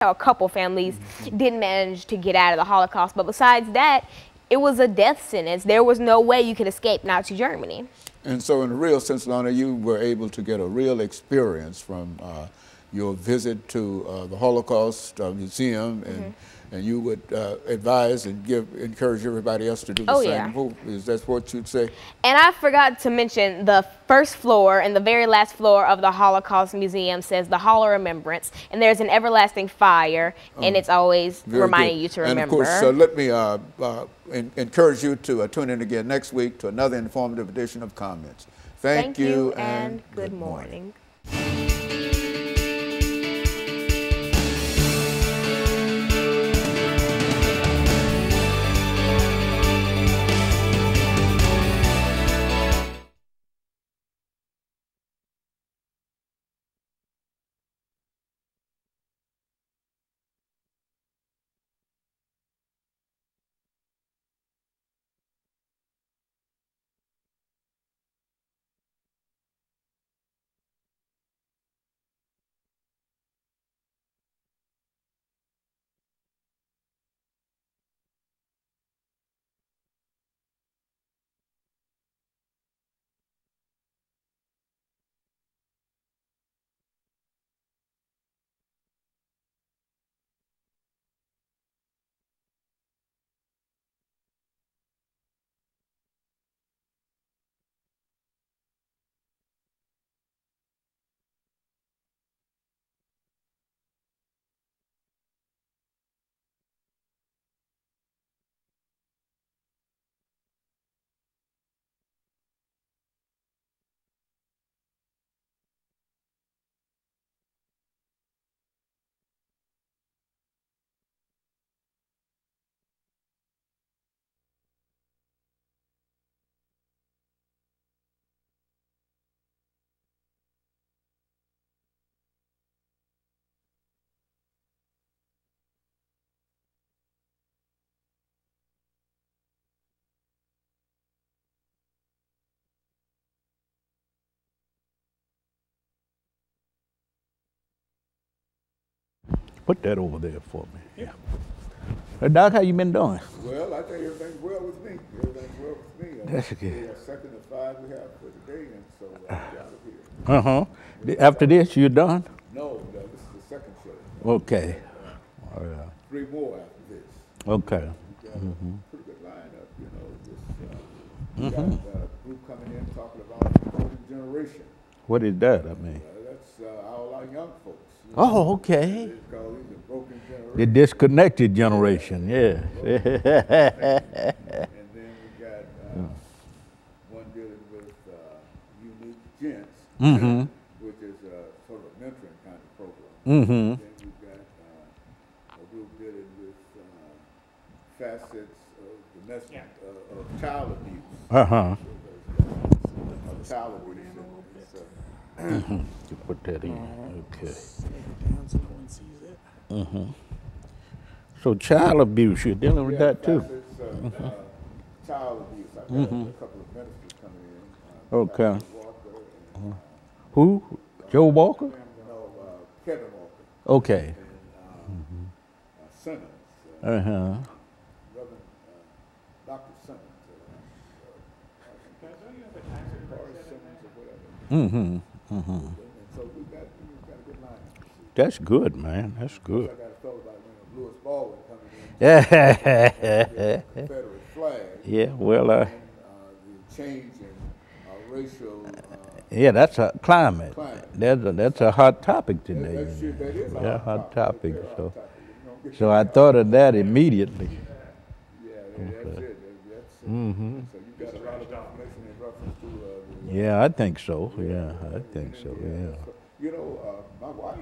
how a couple families didn't manage to get out of the Holocaust, but besides that, it was a death sentence. There was no way you could escape Nazi Germany. And so in a real sense, Lana, you were able to get a real experience from your visit to the Holocaust Museum, and you would advise and encourage everybody else to do the same. Yeah. Is that what you'd say? And I forgot to mention the first floor and the very last floor of the Holocaust Museum says the Hall of Remembrance, and there's an everlasting fire, and it's always reminding you to remember. And of course, let me encourage you to tune in again next week to another informative edition of Comments. Thank you and good morning. Put that over there for me. Yeah. Hey, Doc, how you been doing? Well, I think everything's well with me. Everything's well with me. That's good. The second of 5 we have for today, and so I'm out of here. After this, you're done? No, this is the second show. Okay. 3 more after this. Okay. We got a pretty good lineup, you know. We got a group coming in talking about the golden generation. What is that? I mean, That's all our young folks. oh, okay. It's called the broken generation. The disconnected generation, yeah. And then we got one dealing with unique gents, which is sort of a mentoring kind of program. Then we've got a group dealing with facets of domestic, of child abuse. Child abuse. You put that in, okay. So child abuse, you're dealing with that too? Child abuse. I've got a couple of ministers coming in. Okay. Who? Joe Walker? No, Kevin Walker. Okay. And Simmons. Uh-huh. Reverend Dr. Simmons. And so we've got a good lineup. That's good, man. That's good. I got a fellow by the name of Baldwin coming in. Confederate flag. Yeah, well, And the change in racial. yeah, that's a climate. That's a hot topic today. That is Yeah, hot topic. So, You know, so I thought of that immediately. yeah, that's it. That's it. So you've got a lot of information in reference to. Yeah, I think so. Yeah, I think so. Yeah. You know, my wife,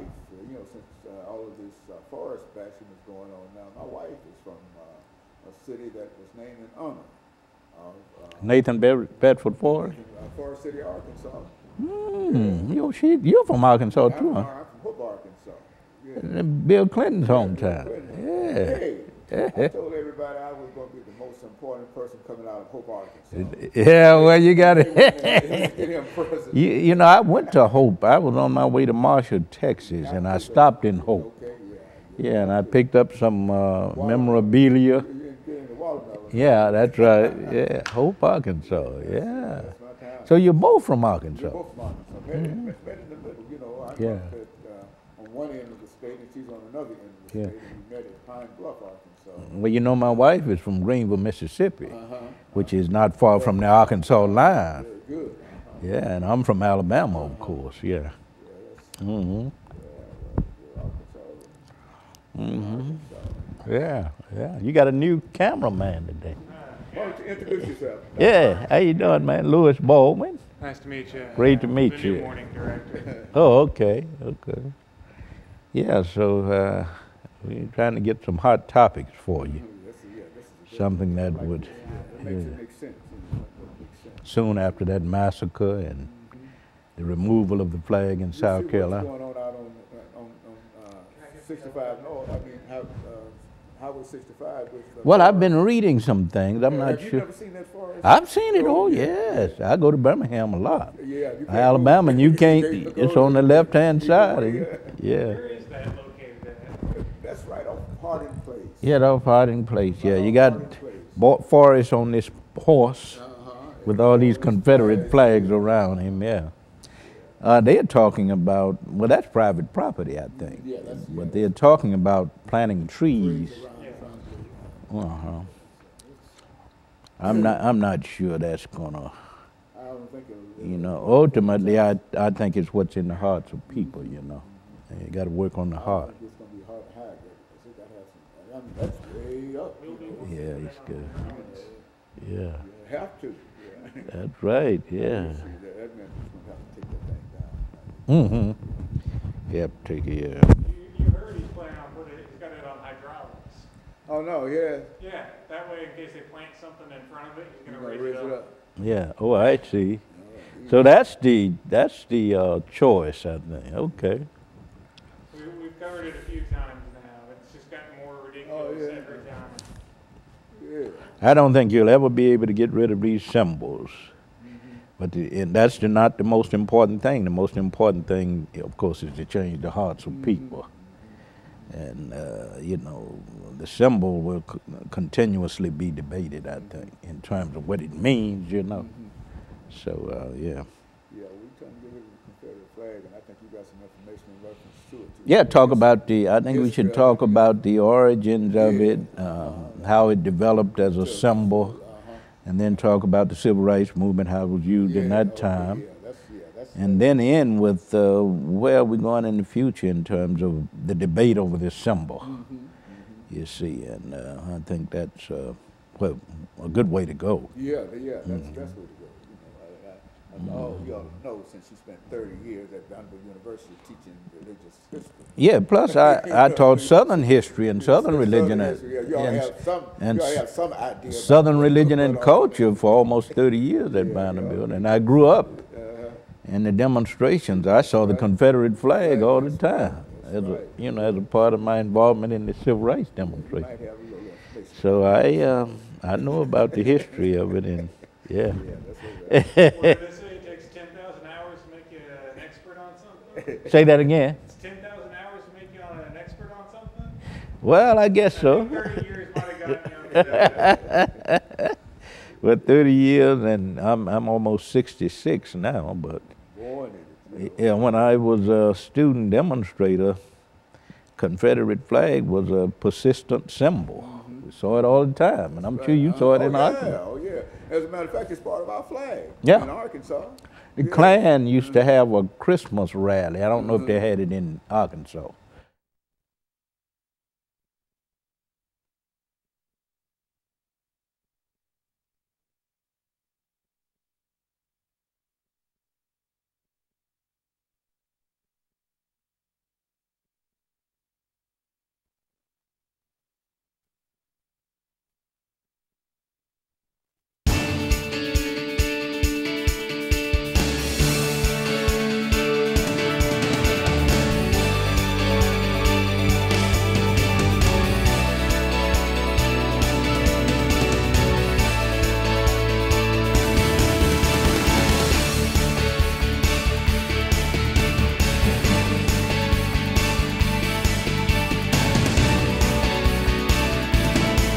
you know, since all of this forest bashing is going on now, my wife is from a city that was named in honor of Nathan Bedford Forest. Forest City, Arkansas. You're from Arkansas too, huh? I'm from Hope, Arkansas. Yeah. Bill Clinton's hometown. Hey, I told everybody I was going to be the most important person coming out of Hope, Arkansas. Yeah, well, you got it. Get him president. I went to Hope. I was on my way to Marshall, Texas, and I stopped in Hope. Okay, Yeah, and I picked up some memorabilia. You getting the watermelon. Yeah, that's right. Yeah, Hope, Arkansas. Yeah. That's my town. So you're both from Arkansas. We're both from Arkansas. Met in the middle, you know. I'm Yeah. up at, on one end of the state, and she's on another end of the Yeah. state, and we met at Pine Bluff, Arkansas. Well, you know, my wife is from Greenville, Mississippi, which is not far from the Arkansas line. Very good. Yeah, and I'm from Alabama, of course. Yeah. Mm-hmm. Mm-hmm. Yeah, yeah. You got a new cameraman today. Why don't you introduce yourself? Yeah, how you doing, man? Louis Baldwin. Nice to meet you. Great to meet the you. New morning director. Oh, okay, okay. Yeah, so we're trying to get some hot topics for you. Something that would, That makes it make sense. You know, that makes sense. soon after that massacre and the removal of the flag in South Carolina. What's going on out on 65 North? I mean, Highway 65 with. Well, I've been reading some things. I'm not Have you sure. never seen that far? I've seen it. Oh, yes. I go to Birmingham a lot. Yeah, you can't Alabama, and you can't. go It's on the left-hand side. Yeah. Where is that located at? That's right off Harding Place. Yeah, off Harding Place. Yeah, you got Harding Place. Forrest on this horse with all these Confederate flags around him. Yeah. They're talking about, well, that's private property, I think. Yeah, that's. But they're talking about planting trees. I'm not sure that's gonna. I don't think it. You know, ultimately, I think it's what's in the hearts of people. You know, and you got to work on the heart. It's gonna be hard to hide that because it got to have some. I mean, that's way up. You know. Yeah, it's good. Yeah, You have to. Yeah. that's right. Yeah. See, that meant it's gonna have to take that thing down. Mm-hmm. Yep. Take it. Yeah. You heard he's planning on putting it, he's got it on hydraulics. Oh no, yeah. Yeah, that way in case they plant something in front of it, he's You're going to gonna raise it up. Yeah. Oh, I see. So that's the choice, I think. Okay. We've covered it a few times now. It's just gotten more ridiculous yeah. every time. Yeah. I don't think you'll ever be able to get rid of these symbols. But and that's not the most important thing. The most important thing, of course, is to change the hearts of people. And, you know, the symbol will continuously be debated, I think, in terms of what it means, you know. So, yeah. Yeah, we're trying to get rid of the Confederate flag, and I think you got some information in reference to it. Too. Yeah, talk about I think we should History, talk about the origins of it, how it developed as a symbol, and then talk about the Civil Rights Movement, how it was used in that time. That's And then end with where we're going in the future in terms of the debate over this symbol. You see, and I think that's well, a good way to go. yeah, that's the best way to go. You know, you all know since you spent 30 years at Vanderbilt University teaching religious history. Yeah, plus I taught Southern history and Southern religion You all have some idea. Southern religion and culture for almost 30 years at Vanderbilt, and I grew up in the demonstrations. I saw the Confederate flag all the time, as a, you know, as a part of my involvement in the Civil Rights demonstration. Might have a little information. So I know about the history of it, and yeah. What did they say? It takes 10,000 hours to make you an expert on something? Say that again. It's 10,000 hours to make you an expert on something? Well, I guess so. 30 years might have gotten you on the Well, 30 years, and I'm almost 66 now, but Born in it. yeah, when I was a student demonstrator, Confederate flag was a persistent symbol. We saw it all the time, and I'm sure you saw it in Arkansas. Oh yeah. As a matter of fact, it's part of our flag. Yeah. In Arkansas. The Klan used to have a Christmas rally. I don't know if they had it in Arkansas.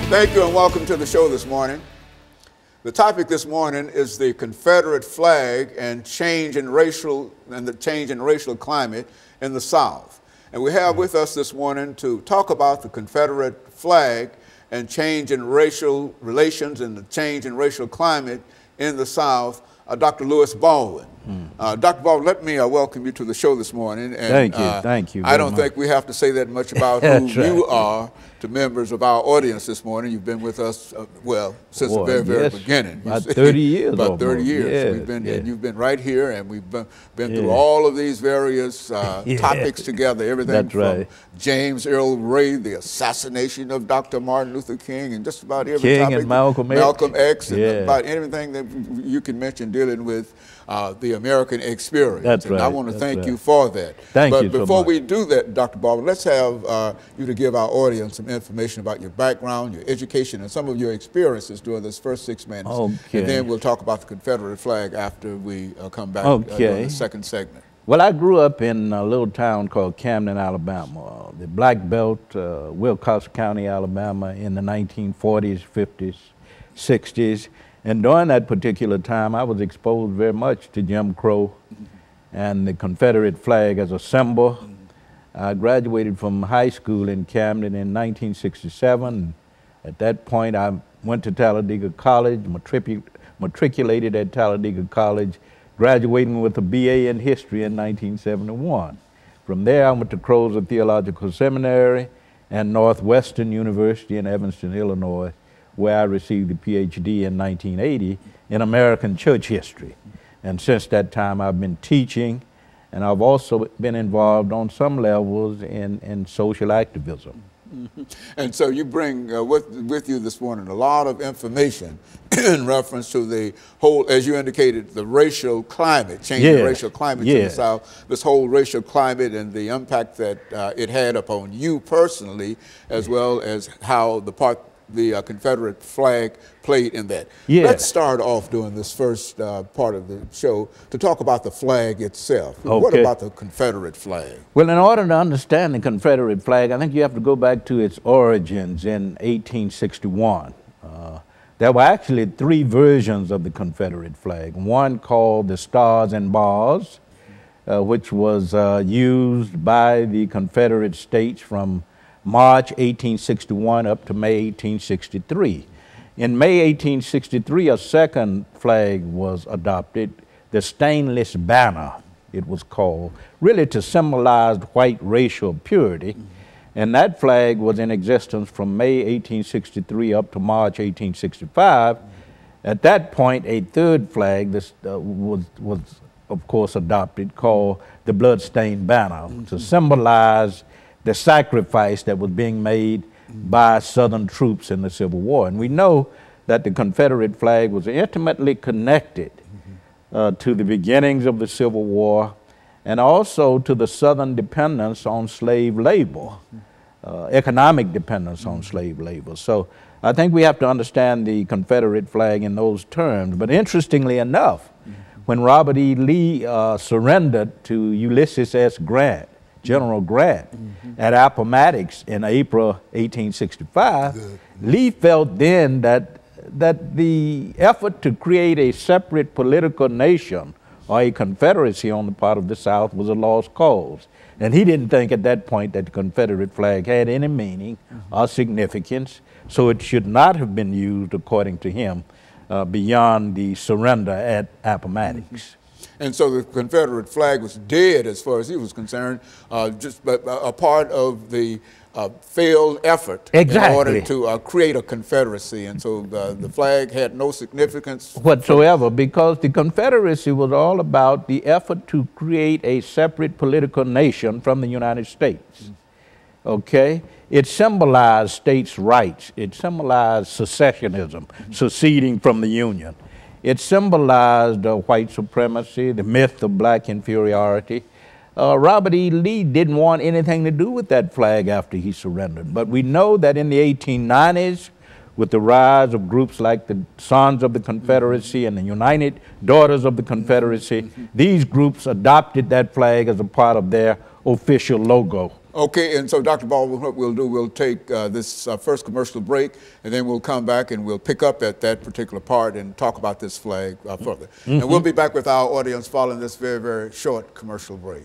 Thank you and welcome to the show this morning. The topic this morning is the Confederate flag and the change in racial climate in the South. And we have with us this morning to talk about the Confederate flag and change in racial relations and the change in racial climate in the South, Dr. Lewis Baldwin. Dr. Baldwin, let me welcome you to the show this morning. And, thank you. I don't think we have to say that much about who you are to members of our audience this morning. You've been with us, since the very beginning. About 30 years. About 30 years. Yes, and you've been right here, and we've been through all of these various topics together, everything from James Earl Ray, the assassination of Dr. Martin Luther King, and just about every topic. And Malcolm X. And about anything that you can mention dealing with the American experience. That's right. And I want to thank you for that. Thank you so much. But before we do that, Dr. Baldwin, let's have you to give our audience some information about your background, your education, and some of your experiences during this first 6 minutes. Okay. And then we'll talk about the Confederate flag after we come back during the second segment. Well, I grew up in a little town called Camden, Alabama, the Black Belt, Wilcox County, Alabama, in the 1940s, 50s, 60s. And during that particular time, I was exposed very much to Jim Crow and the Confederate flag as a symbol. I graduated from high school in Camden in 1967. At that point, I went to Talladega College, matriculated at Talladega College, graduating with a BA in history in 1971. From there, I went to Crowser Theological Seminary and Northwestern University in Evanston, Illinois, where I received a PhD in 1980 in American church history. And since that time, I've been teaching, and I've also been involved on some levels in social activism. And so you bring with you this morning a lot of information in reference to the whole, as you indicated, the racial climate, changing racial climate in the South, this whole racial climate and the impact that it had upon you personally, as well as how the Confederate flag played in that. Let's start off doing this first part of the show to talk about the flag itself. What about the Confederate flag? Well, in order to understand the Confederate flag, I think you have to go back to its origins in 1861. There were actually 3 versions of the Confederate flag. One called the Stars and Bars, which was used by the Confederate States from March 1861 up to May 1863. In May 1863, a second flag was adopted, the Stainless Banner, it was called, really to symbolize white racial purity. And that flag was in existence from May 1863 up to March 1865. At that point, a third flag was of course adopted, called the Bloodstained Banner, to symbolize the sacrifice that was being made by Southern troops in the Civil War. And we know that the Confederate flag was intimately connected to the beginnings of the Civil War and also to the Southern dependence on slave labor, economic dependence on slave labor. So I think we have to understand the Confederate flag in those terms. But interestingly enough, when Robert E. Lee surrendered to Ulysses S. Grant, General Grant, at Appomattox in April 1865, Lee felt then that the effort to create a separate political nation or a confederacy on the part of the South was a lost cause. And he didn't think at that point that the Confederate flag had any meaning or significance, so it should not have been used, according to him, beyond the surrender at Appomattox. And so the Confederate flag was dead as far as he was concerned, just a part of the failed effort in order to create a confederacy. And so the flag had no significance whatsoever, because the Confederacy was all about the effort to create a separate political nation from the United States. Okay? It symbolized states' rights. It symbolized secessionism, seceding from the Union. It symbolized white supremacy, the myth of black inferiority. Robert E. Lee didn't want anything to do with that flag after he surrendered. But we know that in the 1890s, with the rise of groups like the Sons of the Confederacy and the United Daughters of the Confederacy, these groups adopted that flag as a part of their official logo. Okay, and so Dr. Baldwin, what we'll do, we'll take this first commercial break, and then we'll come back and we'll pick up at that particular part and talk about this flag further. And we'll be back with our audience following this very, very short commercial break.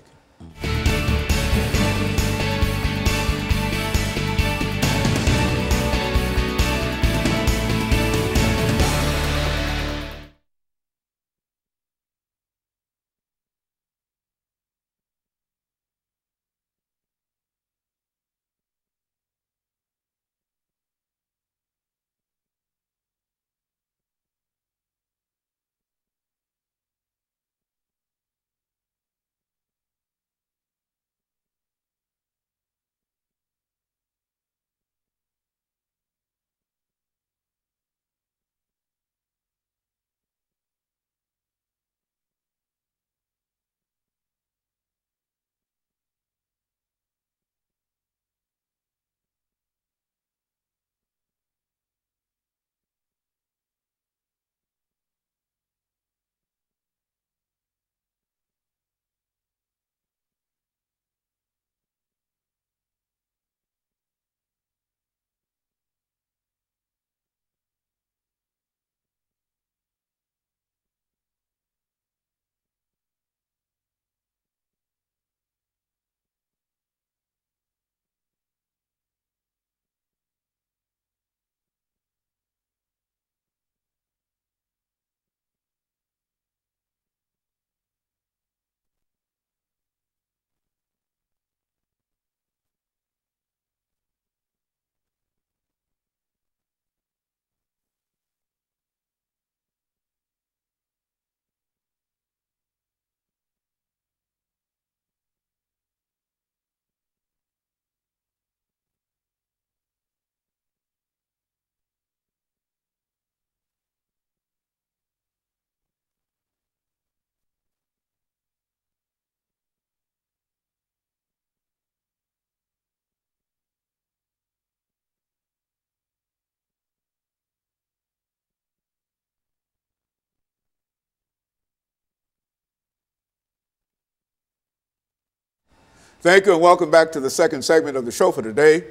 Thank you and welcome back to the second segment of the show for today.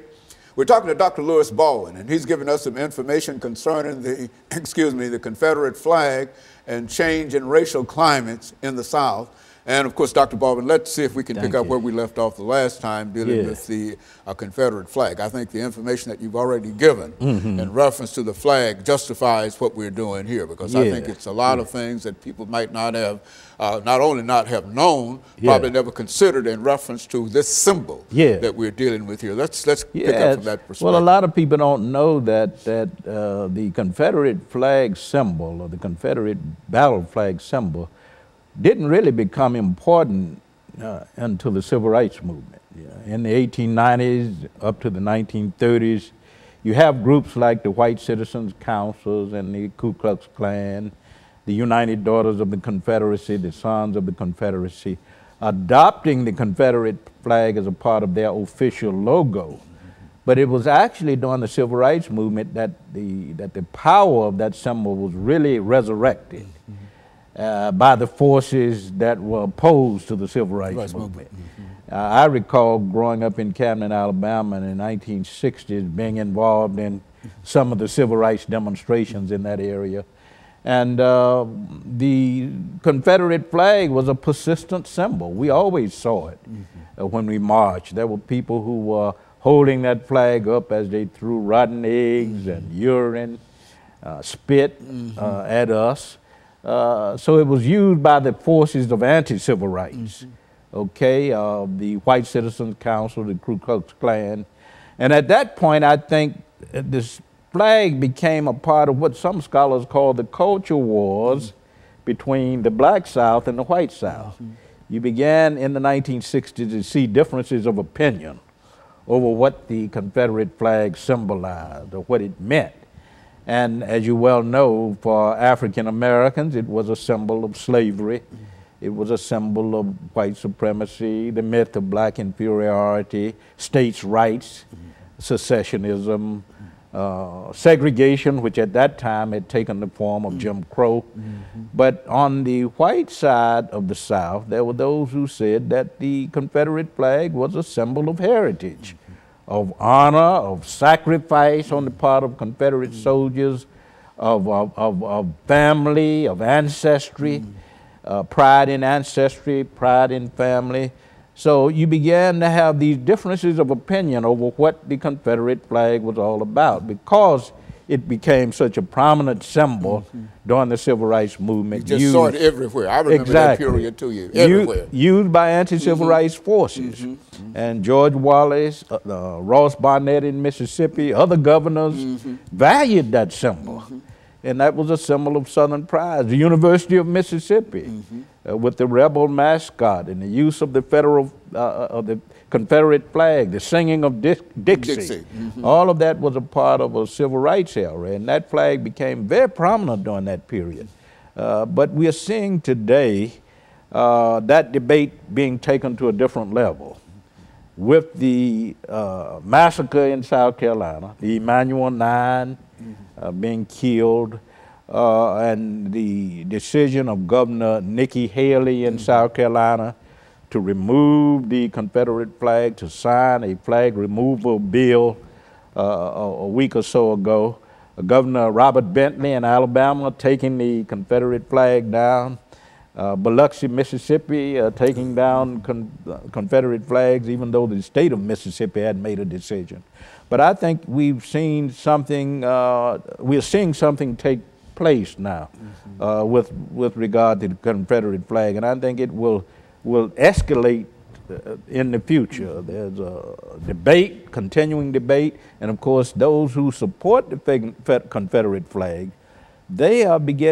We're talking to Dr. Lewis Baldwin, and he's giving us some information concerning the, the Confederate flag and change in racial climates in the South. And of course, Dr. Baldwin, let's see if we can pick up where we left off the last time dealing with the Confederate flag. I think the information that you've already given in reference to the flag justifies what we're doing here, because I think it's a lot of things that people might not have, not only not have known, probably never considered in reference to this symbol that we're dealing with here. Let's pick up from that perspective. Well, a lot of people don't know that the Confederate flag symbol, or the Confederate battle flag symbol, didn't really become important until the Civil Rights Movement. In the 1890s up to the 1930s, you have groups like the White Citizens Councils and the Ku Klux Klan, the United Daughters of the Confederacy, the Sons of the Confederacy, adopting the Confederate flag as a part of their official logo. But it was actually during the Civil Rights Movement that the power of that symbol was really resurrected by the forces that were opposed to the Civil Rights Movement. I recall growing up in Camden, Alabama in the 1960s, being involved in some of the civil rights demonstrations in that area. And the Confederate flag was a persistent symbol. We always saw it when we marched. There were people who were holding that flag up as they threw rotten eggs and urine, spit at us. So it was used by the forces of anti-civil rights, the White Citizens Council, the Ku Klux Klan. And at that point, I think this flag became a part of what some scholars call the culture wars between the Black South and the White South. You began in the 1960s to see differences of opinion over what the Confederate flag symbolized or what it meant. And as you well know, for African Americans, it was a symbol of slavery. It was a symbol of white supremacy, the myth of black inferiority, states' rights, secessionism, segregation, which at that time had taken the form of Jim Crow. But on the white side of the South, there were those who said that the Confederate flag was a symbol of heritage, of honor, of sacrifice on the part of Confederate soldiers, of family, of ancestry, pride in ancestry, pride in family. So you began to have these differences of opinion over what the Confederate flag was all about, because it became such a prominent symbol during the Civil Rights Movement. You just saw it everywhere. I remember that period too, everywhere. Used by anti-civil rights forces. And George Wallace, Ross Barnett in Mississippi, other governors valued that symbol. And that was a symbol of Southern pride. The University of Mississippi, with the rebel mascot and the use of the Confederate flag, the singing of Dixie. All of that was a part of a civil rights era, and that flag became very prominent during that period. But we are seeing today that debate being taken to a different level. With the massacre in South Carolina, the Emanuel 9 being killed, and the decision of Governor Nikki Haley in South Carolina to remove the Confederate flag, to sign a flag removal bill a week or so ago. Governor Robert Bentley in Alabama taking the Confederate flag down. Biloxi, Mississippi taking down Confederate flags, even though the state of Mississippi had made a decision. But I think we've seen something, we're seeing something take place now with regard to the Confederate flag, and I think it will escalate in the future. There's a debate, continuing debate, and of course those who support the Confederate flag, they are beginning